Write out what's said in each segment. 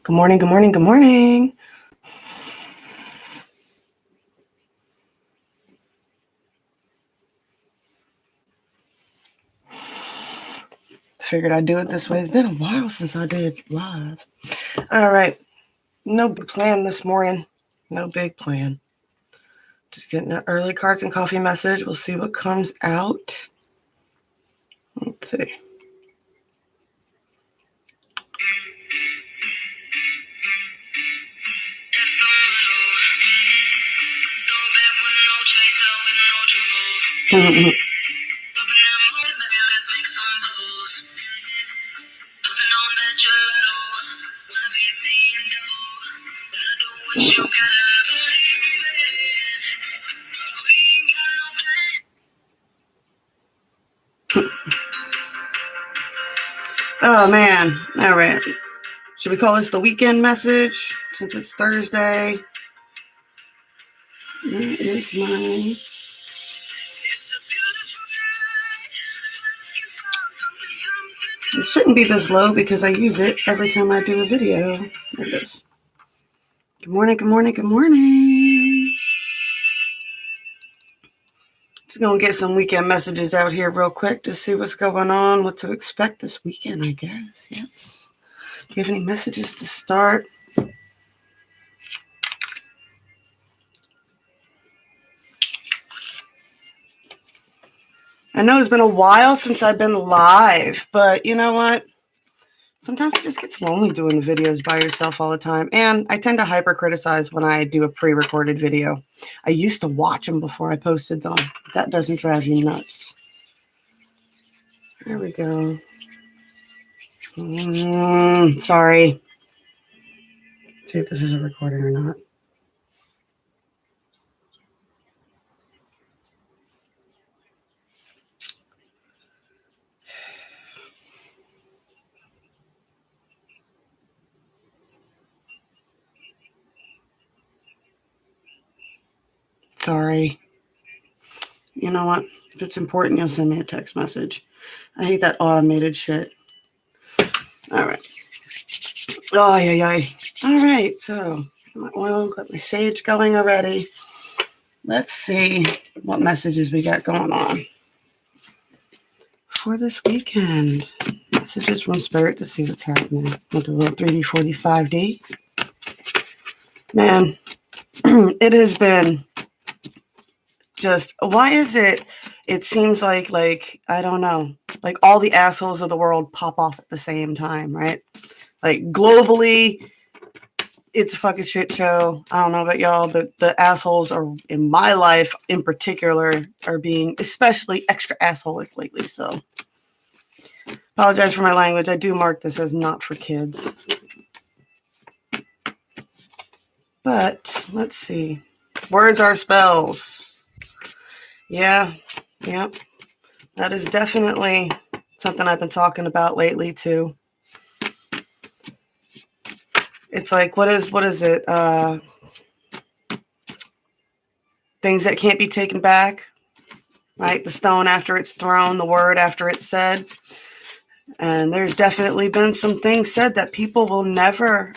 Good morning, good morning, good morning. Figured I'd do it this way. It's been a while since I did live. All right. No big plan this morning. No big plan. Just getting an early cards and coffee message. We'll see what comes out. Let's see. Oh, man. All right. Should we call this the weekend message since it's Thursday? Where is mine? It shouldn't be this low because I use it every time I do a video. There it is. Good morning, good morning, good morning. Just going to get some weekend messages out here real quick to see what's going on, what to expect this weekend, I guess. Yes. Do you have any messages to start? I know it's been a while since I've been live, but you know what? Sometimes it just gets lonely doing the videos by yourself all the time. And I tend to hyper-criticize when I do a pre-recorded video. I used to watch them before I posted them. That doesn't drive you nuts. There we go. Sorry. Let's see if this is a recording or not. Sorry. You know what? If it's important, you'll send me a text message. I hate that automated shit. All right. Oh, yeah. All right. So, my oil, got my sage going already. Let's see what messages we got going on for this weekend. Messages from Spirit to see what's happening. We'll do a little 3D 45D. Man, it has been just, why is it seems like, I don't know, like all the assholes of the world pop off at the same time, right? Like globally, it's a fucking shit show. I don't know about y'all, but the assholes are in my life in particular are being especially extra asshole-like lately. So apologize for my language. I do mark this as not for kids. But let's see. Words are spells. Yeah. That is definitely something I've been talking about lately too. It's like, what is it? Things that can't be taken back, right? The stone after it's thrown, the word after it's said. And there's definitely been some things said that people are never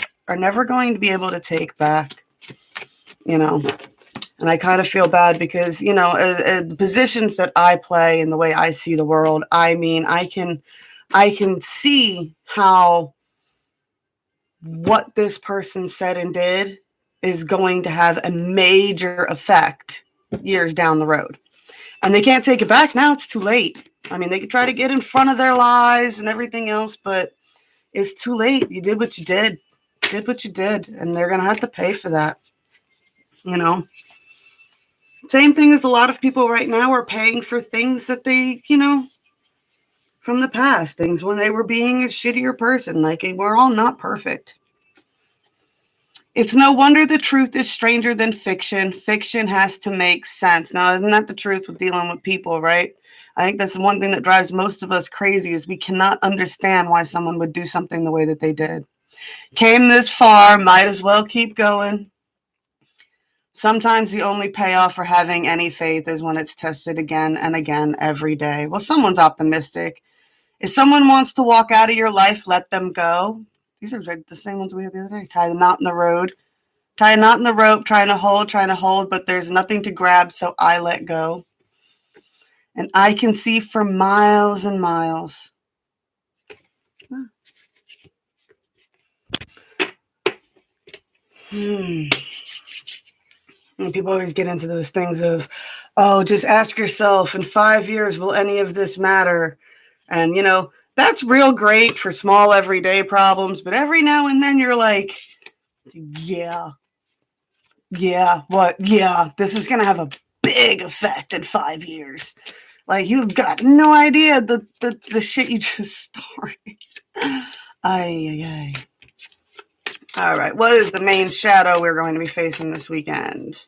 going to be able to take back, you know. And I kind of feel bad because, you know, the positions that I play and the way I see the world, I mean, I can see how what this person said and did is going to have a major effect years down the road. And they can't take it back now. It's too late. I mean, they could try to get in front of their lies and everything else, but it's too late. You did what you did. And they're going to have to pay for that, you know. Same thing as a lot of people right now are paying for things that they, you know, from the past, things when they were being a shittier person. Like, we're all not perfect. It's no wonder the truth is stranger than fiction. Fiction has to make sense. Now, isn't that the truth with dealing with people, right? I think that's the one thing that drives most of us crazy is we cannot understand why someone would do something the way that they did. Came this far, might as well keep going. Sometimes the only payoff for having any faith is when it's tested again and again every day. Well, someone's optimistic. If someone wants to walk out of your life, let them go. These are the same ones we had the other day. Tie the knot in the road. Tie a knot in the rope, trying to hold, but there's nothing to grab, so I let go. And I can see for miles and miles. And people always get into those things of, oh, just ask yourself, in 5 years, will any of this matter? And, that's real great for small everyday problems, but every now and then you're like, yeah, this is going to have a big effect in 5 years. Like, you've got no idea the shit you just started. Ay. All right, what is the main shadow we're going to be facing this weekend?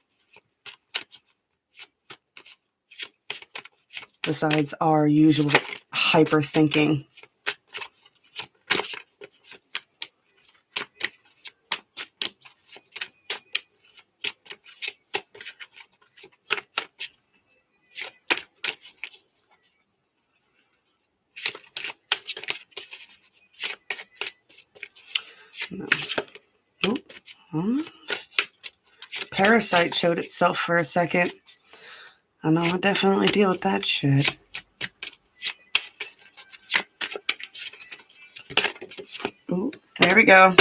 Besides our usual hyper thinking. No. Oop, almost. Parasite showed itself for a second. I know I'll definitely deal with that shit. Ooh, there we go.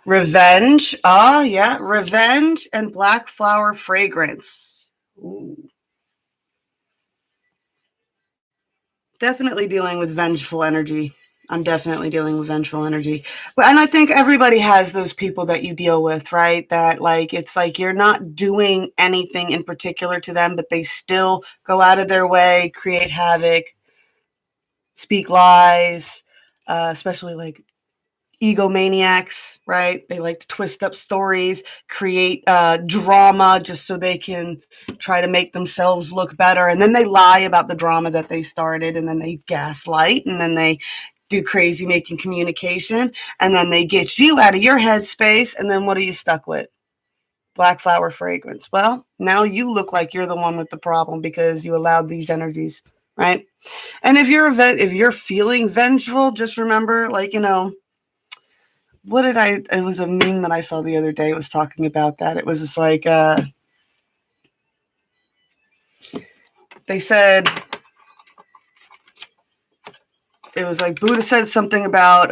Revenge. Oh, yeah. Revenge and black flower fragrance. Ooh. Definitely dealing with vengeful energy. I'm definitely dealing with vengeful energy. And I think everybody has those people that you deal with, right? That it's like you're not doing anything in particular to them, but they still go out of their way, create havoc, speak lies, especially like egomaniacs, right? They like to twist up stories, create drama just so they can try to make themselves look better. And then they lie about the drama that they started, and then they gaslight, and then they do crazy making communication, and then they get you out of your headspace, and then what are you stuck with? Black flower fragrance. Well, now you look like you're the one with the problem because you allowed these energies, right? And if you're feeling vengeful, just remember, it was a meme that I saw the other day. It was talking about that. It was just like, they said, it was like Buddha said something about,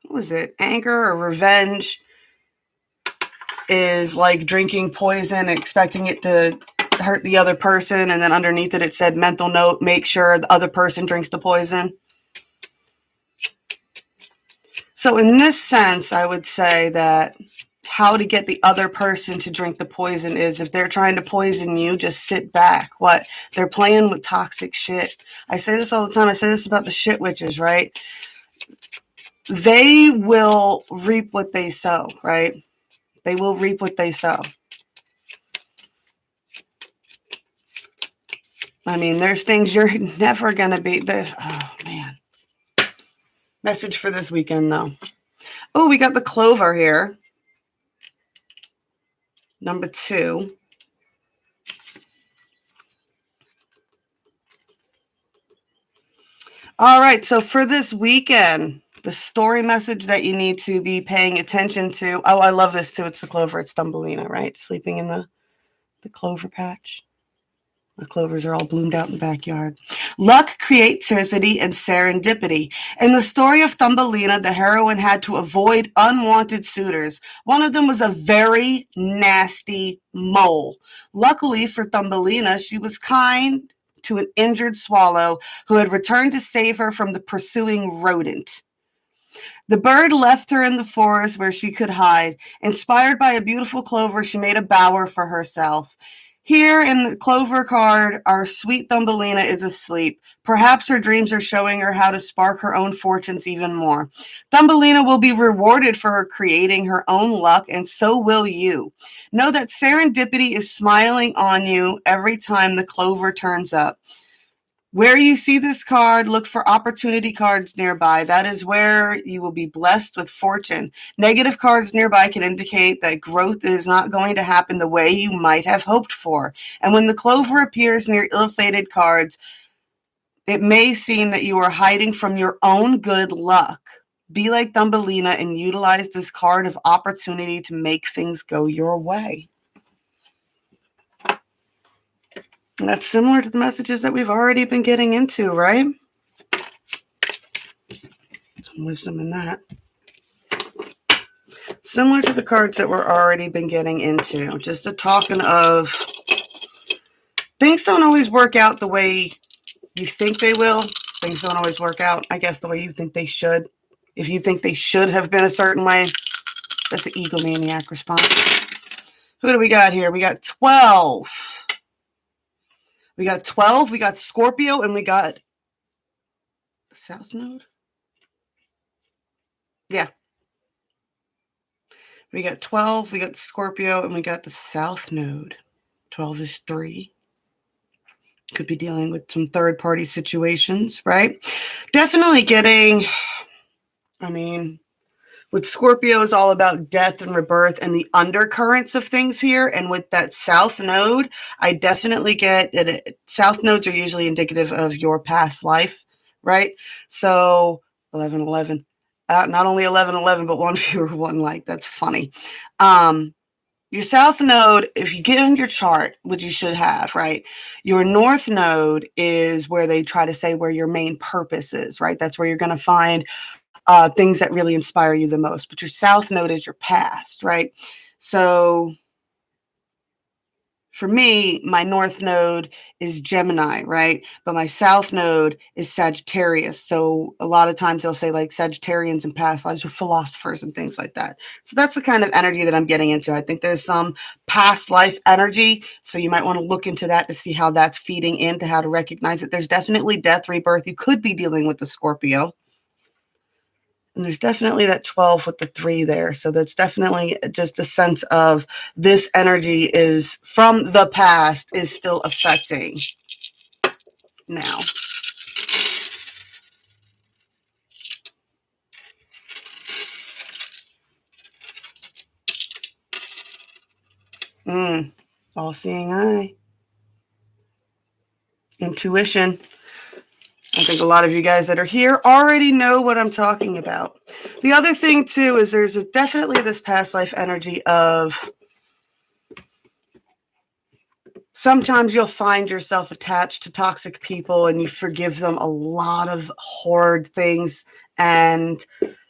what was it? Anger or revenge is like drinking poison, expecting it to hurt the other person. And then underneath it said, mental note, make sure the other person drinks the poison. So in this sense, I would say that how to get the other person to drink the poison is, if they're trying to poison you, just sit back. What? They're playing with toxic shit. I say this all the time. I say this about the shit witches, right? They will reap what they sow, right? They will reap what they sow. I mean, there's things you're never going to be there. Oh, man. Message for this weekend, though. Oh, we got the Clover here. Number 2. All right. So for this weekend, the story message that you need to be paying attention to. Oh, I love this too. It's the Clover. It's Thumbelina, right? Sleeping in the clover patch. The clovers are all bloomed out in the backyard. Luck, creativity, and serendipity. In the story of Thumbelina, the heroine had to avoid unwanted suitors. One of them was a very nasty mole. Luckily for Thumbelina, she was kind to an injured swallow who had returned to save her from the pursuing rodent. The bird left her in the forest where she could hide. Inspired by a beautiful clover, she made a bower for herself. Here in the Clover card, our sweet Thumbelina is asleep. Perhaps her dreams are showing her how to spark her own fortunes even more. Thumbelina will be rewarded for her creating her own luck, and so will you. Know that serendipity is smiling on you every time the Clover turns up. Where you see this card, look for opportunity cards nearby. That is where you will be blessed with fortune. Negative cards nearby can indicate that growth is not going to happen the way you might have hoped for. And when the Clover appears near ill-fated cards, it may seem that you are hiding from your own good luck. Be like Thumbelina and utilize this card of opportunity to make things go your way. And that's similar to the messages that we've already been getting into, right? Some wisdom in that. Similar to the cards that we're already been getting into. Just a talking of things don't always work out the way you think they will. Things don't always work out, I guess, the way you think they should. If you think they should have been a certain way, that's an egomaniac response. Who do we got here? We got 12. We got 12, we got Scorpio, and we got the South Node. Yeah. We got 12, we got Scorpio, and we got the South Node. 12 is 3. Could be dealing with some third-party situations, right? Definitely getting, with Scorpio is all about death and rebirth and the undercurrents of things here. And with that South Node, I definitely get it. South Nodes are usually indicative of your past life, right? So 1111. Not only 1111, but one fewer, one like. That's funny. Your South Node, if you get on your chart, which you should have, right? Your North Node is where they try to say where your main purpose is, right? That's where you're going to find things that really inspire you the most. But your South Node is your past, right? So for me, my North Node is Gemini, right? But my South Node is Sagittarius. So a lot of times they'll say like Sagittarians in past lives are philosophers and things like that. So that's the kind of energy that I'm getting into. I think there's some past life energy. So you might want to look into that to see how that's feeding into how to recognize it. There's definitely death, rebirth. You could be dealing with the Scorpio. And there's definitely that 12 with the 3 there. So that's definitely just a sense of this energy is from the past is still affecting now. All-seeing eye. Intuition. I think a lot of you guys that are here already know what I'm talking about. The other thing, too, is there's definitely this past life energy of sometimes you'll find yourself attached to toxic people and you forgive them a lot of horrid things and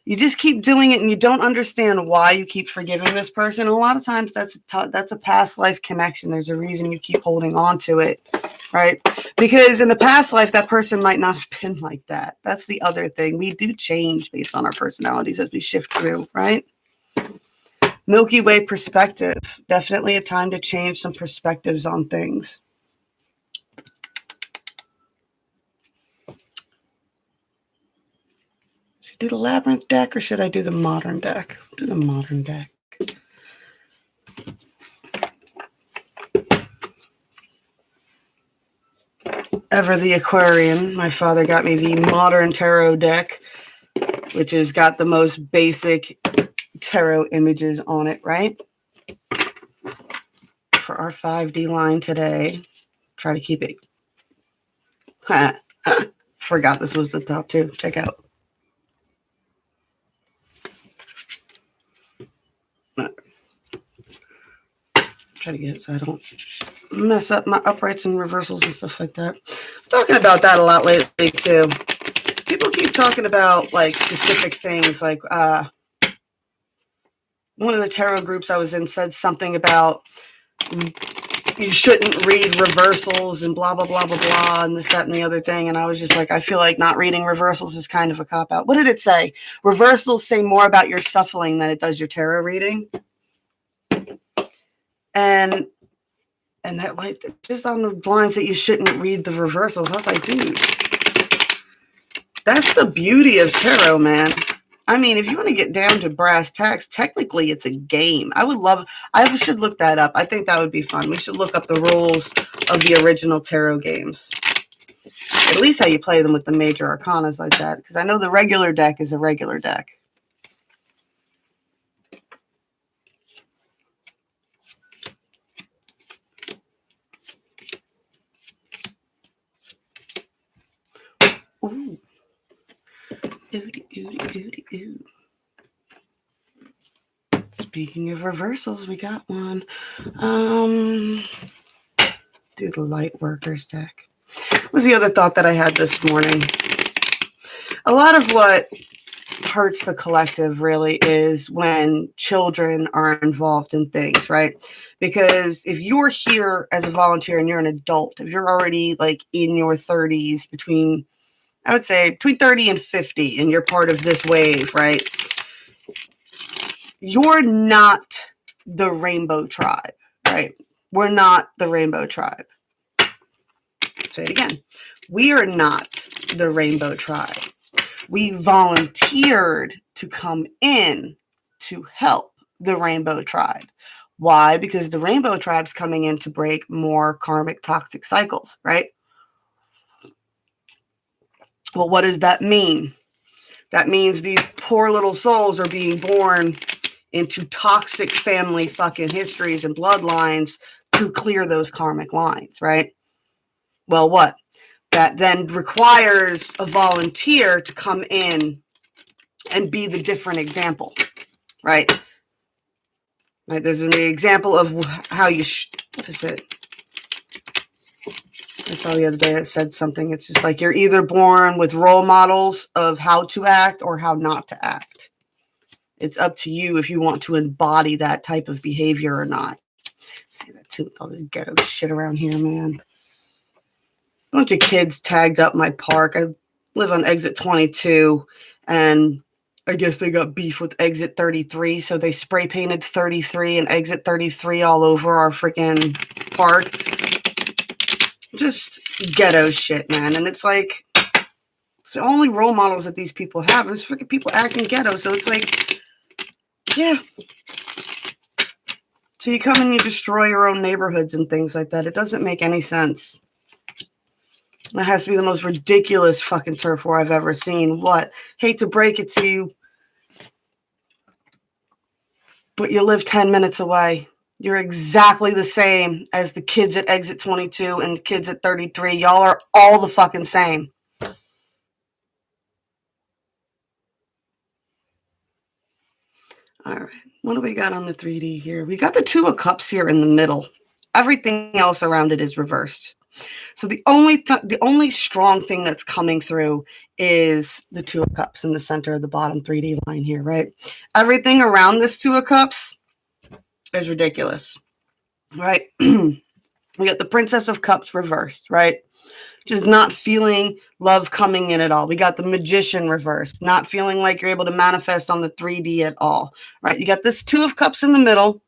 you just keep doing it and you don't understand why you keep forgiving this person. A lot of times that's a past life connection. There's a reason you keep holding on to it, right? Because in the past life, that person might not have been like that. That's the other thing. We do change based on our personalities as we shift through, right? Milky Way perspective. Definitely a time to change some perspectives on things. Should I do the Labyrinth deck or should I do the Modern deck? Do the Modern deck. Ever the Aquarian, my father got me the Modern Tarot deck, which has got the most basic tarot images on it, right? For our 5D line today, try to keep it. Forgot this was the top 2. Check out. Try to get it so I don't mess up my uprights and reversals and stuff like that. I'm talking about that a lot lately too. People keep talking about like specific things. Like one of the tarot groups I was in said something about you shouldn't read reversals and blah blah blah blah blah and this that and the other thing. And I was just like, I feel like not reading reversals is kind of a cop out. What did it say? Reversals say more about your shuffling than it does your tarot reading. And that like just on the lines that you shouldn't read the reversals. I was like, dude, that's the beauty of tarot, man. I mean, if you want to get down to brass tacks, technically it's a game. I should look that up. I think that would be fun. We should look up the rules of the original tarot games. At least how you play them with the major arcanas like that. Because I know the regular deck is a regular deck. Ooh. Speaking of reversals, we got one. Do the Lightworkers deck. What was the other thought that I had this morning? A lot of what hurts the collective really is when children are involved in things, right? Because if you're here as a volunteer and you're an adult, if you're already like in your 30s, I would say between 30 and 50, and you're part of this wave, right? You're not the Rainbow Tribe, right? We're not the Rainbow Tribe. Say it again. We are not the Rainbow Tribe. We volunteered to come in to help the Rainbow Tribe. Why? Because the Rainbow Tribe's coming in to break more karmic toxic cycles, right? Well, what does that mean? That means these poor little souls are being born into toxic family fucking histories and bloodlines to clear those karmic lines, right? Well, what? That then requires a volunteer to come in and be the different example, right? Right. There's an example of how you, what is it? I saw the other day it said something. It's just like you're either born with role models of how to act or how not to act. It's up to you if you want to embody that type of behavior or not. See that too with all this ghetto shit around here, man. A bunch of kids tagged up my park. I live on exit 22, and I guess they got beef with exit 33, so they spray painted 33 and exit 33 all over our freaking park. Just ghetto shit, man. And it's like, it's the only role models that these people have is freaking people acting ghetto. So it's like, yeah. So you come and you destroy your own neighborhoods and things like that. It doesn't make any sense. It has to be the most ridiculous fucking turf war I've ever seen. What? Hate to break it to you, but you live 10 minutes away. You're exactly the same as the kids at exit 22 and the kids at 33. Y'all are all the fucking same. All right. What do we got on the 3D here? We got the Two of Cups here in the middle. Everything else around it is reversed. So the only strong thing that's coming through is the Two of Cups in the center of the bottom 3D line here, right? Everything around this Two of Cups is ridiculous, right? We got the Princess of Cups reversed, right? Just not feeling love coming in at all. We got the Magician reversed, not feeling like you're able to manifest on the 3D at all, right? You got this Two of Cups in the middle.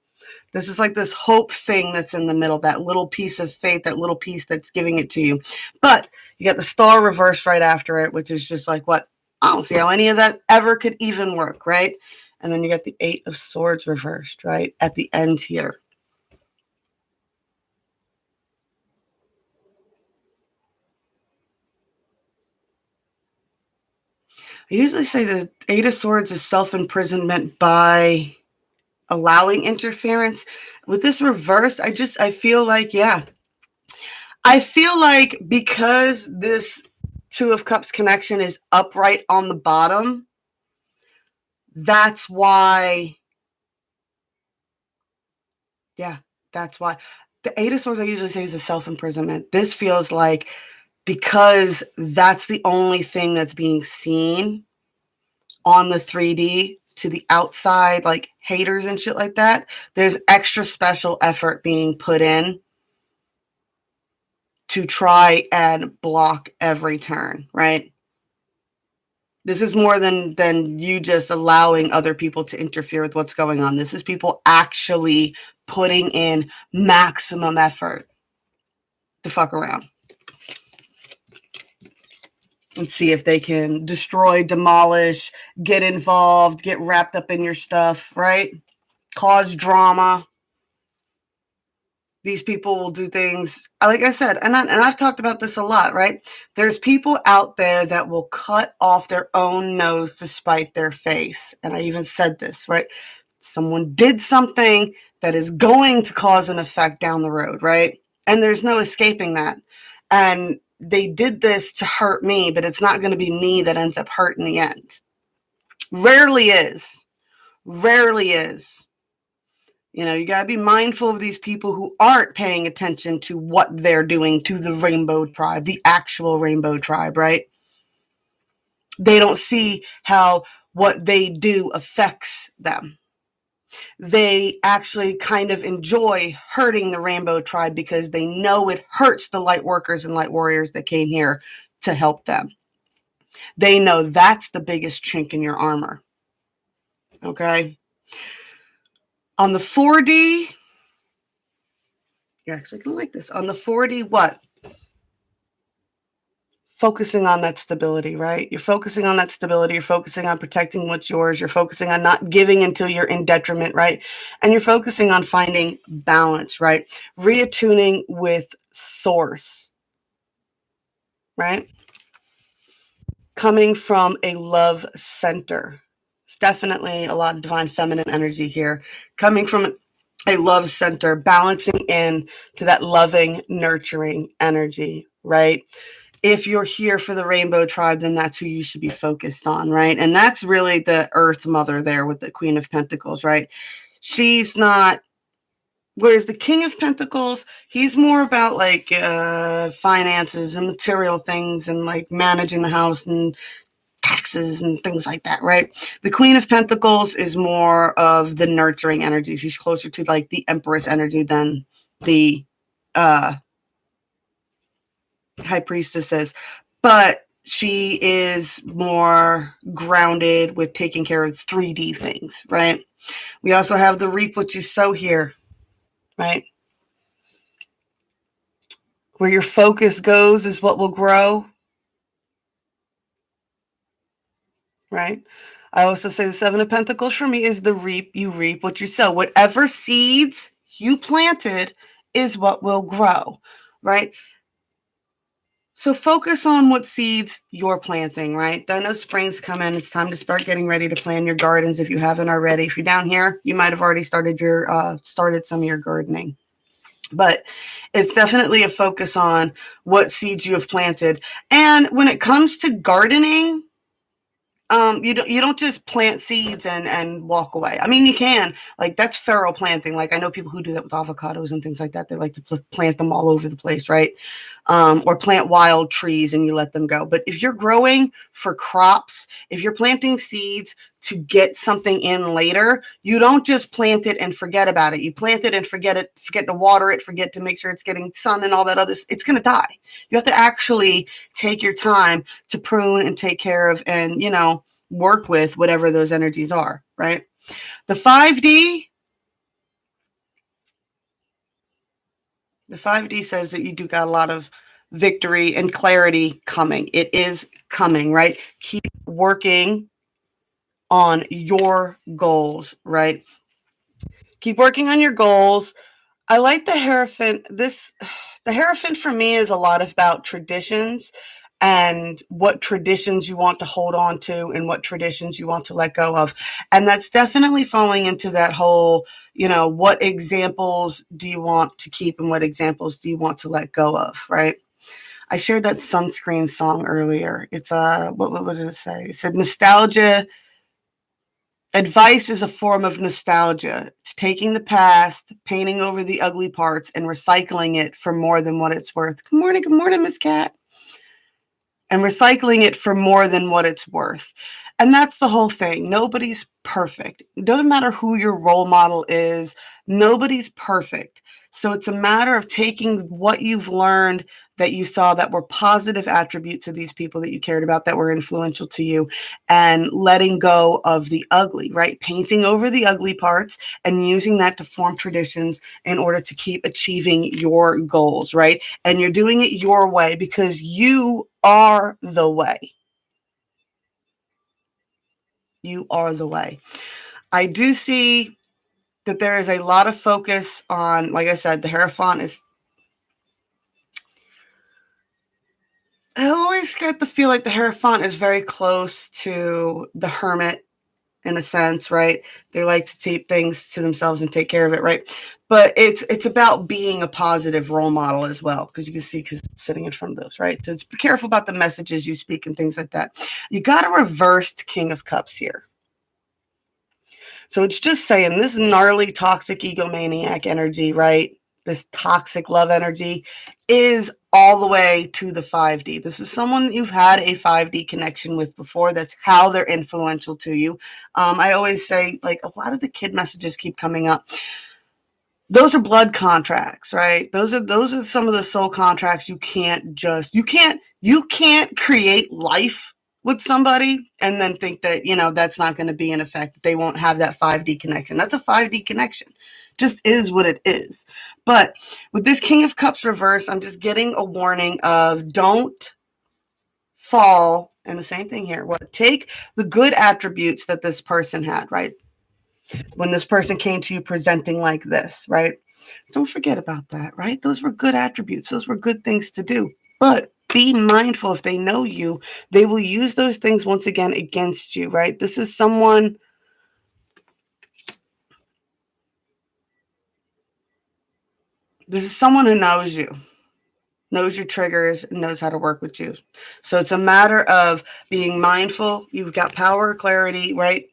This is like this hope thing that's in the middle, that little piece of faith, that little piece that's giving it to you. But you got the Star reversed right after it, which is just like, what? I don't see how any of that ever could even work, right? And then you got the Eight of Swords reversed, right? At the end here. I usually say the Eight of Swords is self-imprisonment by allowing interference. With this reversed, I feel like, yeah. I feel like because this Two of Cups connection is upright on the bottom, that's why, yeah, that's why. The Eight of Swords I usually say is a self-imprisonment. This feels like because that's the only thing that's being seen on the 3D to the outside, like haters and shit like that, there's extra special effort being put in to try and block every turn, right? This is more than you just allowing other people to interfere with what's going on. This is people actually putting in maximum effort to fuck around and see if they can destroy, demolish, get involved, get wrapped up in your stuff, right? Cause drama. These people will do things, like I said, and I've talked about this a lot, right? There's people out there that will cut off their own nose to spite their face. And I even said this, right? Someone did something that is going to cause an effect down the road, right? And there's no escaping that. And they did this to hurt me, but it's not going to be me that ends up hurt in the end. Rarely is. Rarely is. You know, you got to be mindful of these people who aren't paying attention to what they're doing to the rainbow tribe, the actual rainbow tribe, right? They don't see how what they do affects them. They actually kind of enjoy hurting the rainbow tribe because they know it hurts the light workers and light warriors that came here to help them. They know that's the biggest chink in your armor. Okay? On the 4D, you're actually going to like this. On the 4D, what? Focusing on that stability, right? You're focusing on that stability. You're focusing on protecting what's yours. You're focusing on not giving until you're in detriment, right? And you're focusing on finding balance, right? Reattuning with source, right? Coming from a love center. It's definitely a lot of divine feminine energy here. Coming from a love center, balancing in to that loving, nurturing energy, right? If you're here for the rainbow tribe, then that's who you should be focused on, right? And that's really the earth mother there with the Queen of Pentacles, right? She's not, whereas the King of Pentacles, he's more about like finances and material things and like managing the house and taxes and things like that, right? The Queen of Pentacles is more of the nurturing energy. She's closer to like the Empress energy than the High Priestesses, but she is more grounded with taking care of 3D things, right? We also have the reap what you sow here, right? Where your focus goes is what will grow, right? I also say the Seven of Pentacles for me is the reap, you reap what you sow. Whatever seeds you planted is what will grow, right? So focus on what seeds you're planting, right? I know spring's coming. It's time to start getting ready to plan your gardens if you haven't already. If you're down here, you might have already started some of your gardening. But it's definitely a focus on what seeds you have planted. And when it comes to gardening, you don't just plant seeds and walk away. I mean, you can, like, that's feral planting. Like, I know people who do that with avocados and things like that. They like to plant them all over the place, right? Or plant wild trees and you let them go. But if you're growing for crops, if you're planting seeds to get something in later, you don't just plant it and forget about it. You plant it and forget to water it, forget to make sure it's getting sun and all that other, it's going to die. You have to actually take your time to prune and take care of and, work with whatever those energies are, right? The 5D says that you do got a lot of victory and clarity coming. It is coming, right? Keep working on your goals, right? Keep working on your goals. I like the Hierophant. The Hierophant for me is a lot about traditions and what traditions you want to hold on to and what traditions you want to let go of. And that's definitely falling into that whole, what examples do you want to keep and what examples do you want to let go of, right? I shared that Sunscreen song earlier. It's what did it say? It said nostalgia. Advice is a form of nostalgia. It's taking the past, painting over the ugly parts, and recycling it for more than what it's worth. Good morning, Miss Cat. And recycling it for more than what it's worth. And that's the whole thing. Nobody's perfect. It doesn't matter who your role model is. Nobody's perfect. So it's a matter of taking what you've learned that you saw that were positive attributes of these people that you cared about that were influential to you and letting go of the ugly, right? Painting over the ugly parts and using that to form traditions in order to keep achieving your goals, right? And you're doing it your way because you are the way. You are the way. I do see that there is a lot of focus on, like I said, the Hierophant is, I always get the feel like the Hierophant is very close to the Hermit in a sense, right? They like to keep things to themselves and take care of it, right? But it's about being a positive role model as well, because you can see because it's sitting in front of those, right? So be careful about the messages you speak and things like that. You got a reversed King of Cups here. So it's just saying this gnarly, toxic egomaniac energy, right? This toxic love energy is all the way to the 5D. This is someone you've had a 5D connection with before. That's how they're influential to you. I always say, like, a lot of the kid messages keep coming up. Those are blood contracts, right? Those are some of the soul contracts you can't create life with somebody and then think that, that's not going to be in effect. They won't have that 5D connection. That's a 5D connection. Just is what it is. But with this King of Cups reverse, I'm just getting a warning of don't fall. And the same thing here. Take the good attributes that this person had, right? When this person came to you presenting like this, right? Don't forget about that, right? Those were good attributes. Those were good things to do. But be mindful, if they know you, they will use those things once again against you, right? This is someone who knows you, knows your triggers, and knows how to work with you. So it's a matter of being mindful. You've got power, clarity, right?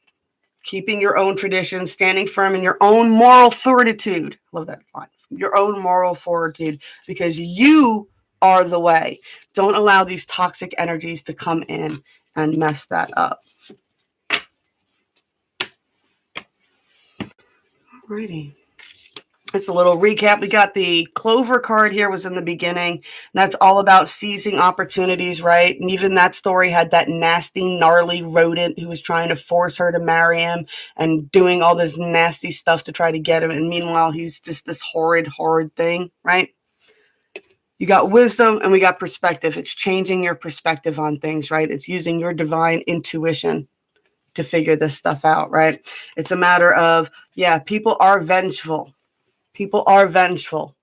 Keeping your own traditions, standing firm in your own moral fortitude. Love that line. Your own moral fortitude, because you are the way. Don't allow these toxic energies to come in and mess that up. Alrighty. It's a little recap. We got the Clover card here, was in the beginning. And that's all about seizing opportunities, right? And even that story had that nasty, gnarly rodent who was trying to force her to marry him and doing all this nasty stuff to try to get him. And meanwhile, he's just this horrid, horrid thing, right? You got wisdom and we got perspective. It's changing your perspective on things, right? It's using your divine intuition to figure this stuff out, right? It's a matter of, people are vengeful. People are vengeful.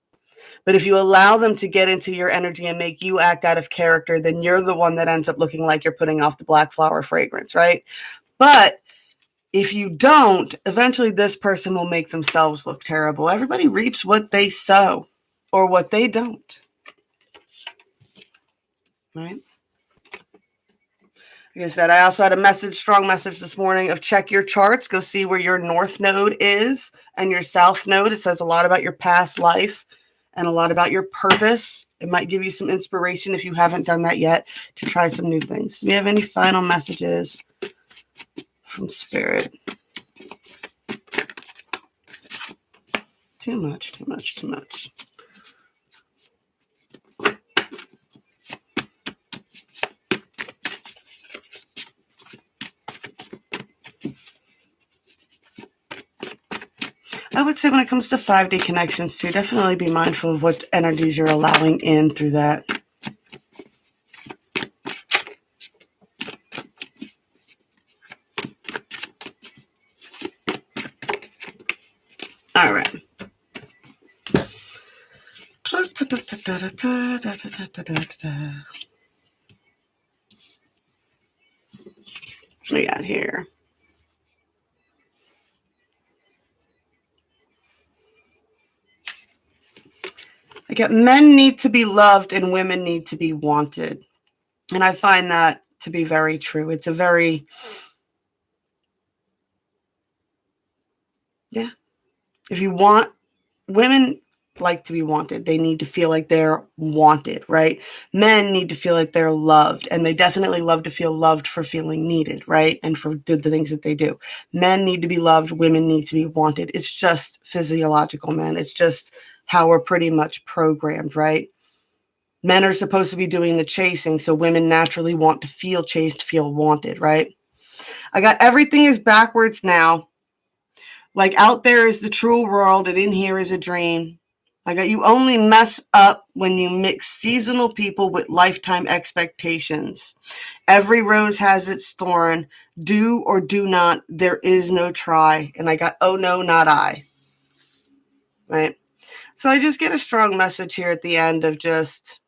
But if you allow them to get into your energy and make you act out of character, then you're the one that ends up looking like you're putting off the black flower fragrance, right? But if you don't, eventually this person will make themselves look terrible. Everybody reaps what they sow or what they don't, right? Like I said, I also had a strong message this morning of check your charts. Go see where your north node is and your south node. It says a lot about your past life and a lot about your purpose. It might give you some inspiration if you haven't done that yet to try some new things. Do we have any final messages from Spirit? Too much. I would say when it comes to 5D connections too, definitely be mindful of what energies you're allowing in through that. All right. What we got here? I get men need to be loved and women need to be wanted. And I find that to be very true. It's a very, if you want, women like to be wanted. They need to feel like they're wanted, right? Men need to feel like they're loved, and they definitely love to feel loved for feeling needed, right? And for the things that they do. Men need to be loved. Women need to be wanted. It's just physiological, man. It's just how we're pretty much programmed, right? Men are supposed to be doing the chasing, so women naturally want to feel chased, feel wanted, right? I got everything is backwards now. Like out there is the true world, and in here is a dream. I got you only mess up when you mix seasonal people with lifetime expectations. Every rose has its thorn. Do or do not. There is no try. And I got, oh no, not I. Right? So I just get a strong message here at the end of just,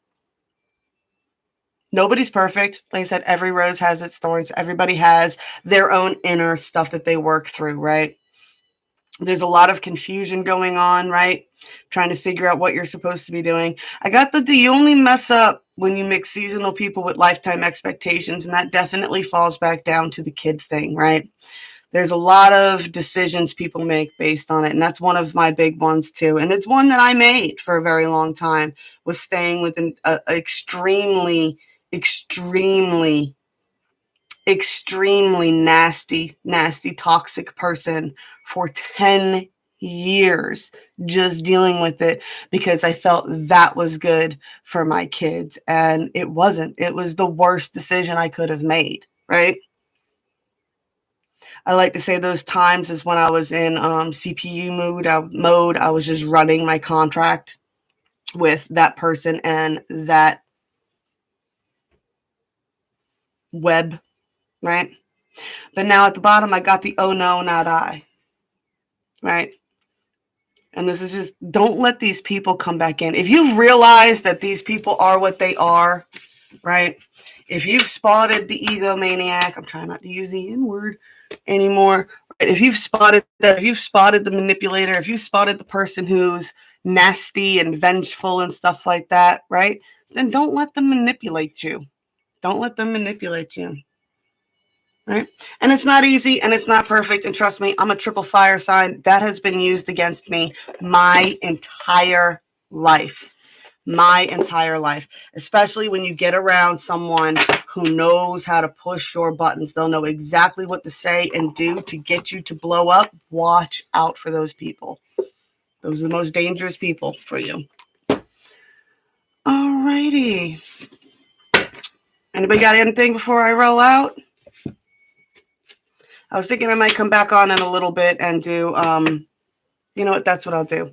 nobody's perfect. Like I said, every rose has its thorns. Everybody has their own inner stuff that they work through, right? There's a lot of confusion going on, right? Trying to figure out what you're supposed to be doing. I got that you only mess up when you mix seasonal people with lifetime expectations, and that definitely falls back down to the kid thing, right? There's a lot of decisions people make based on it, and that's one of my big ones too. And it's one that I made for a very long time, was staying with an extremely, extremely, extremely nasty, toxic person for 10 years, just dealing with it because I felt that was good for my kids. And it wasn't. It was the worst decision I could have made, right? I like to say those times is when I was in CPU mode. I was just running my contract with that person and that web, right? But now at the bottom, I got the oh no, not I, right? And this is just, don't let these people come back in. If you've realized that these people are what they are, right? If you've spotted the egomaniac, I'm trying not to use the N word anymore. Right? If you've spotted that, if you've spotted the manipulator, if you've spotted the person who's nasty and vengeful and stuff like that, right? Then don't let them manipulate you. Don't let them manipulate you. Right? And it's not easy and it's not perfect. And trust me, I'm a triple fire sign. That has been used against me my entire life. My entire life. Especially when you get around someone who knows how to push your buttons. They'll know exactly what to say and do to get you to blow up. Watch out for those people. Those are the most dangerous people for you. Alrighty. Anybody got anything before I roll out? I was thinking I might come back on in a little bit and do, you know what, that's what I'll do.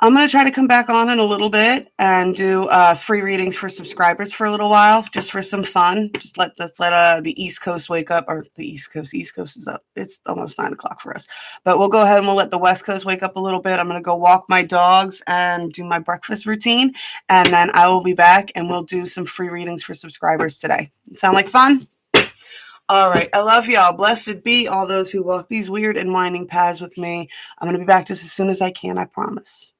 I'm going to try to come back on in a little bit and do free readings for subscribers for a little while, just for some fun. Just let's let the East Coast wake up, or the East Coast is up. It's almost 9 o'clock for us. But we'll go ahead and we'll let the West Coast wake up a little bit. I'm going to go walk my dogs and do my breakfast routine. And then I will be back and we'll do some free readings for subscribers today. Sound like fun? All right. I love y'all. Blessed be all those who walk these weird and winding paths with me. I'm going to be back just as soon as I can, I promise.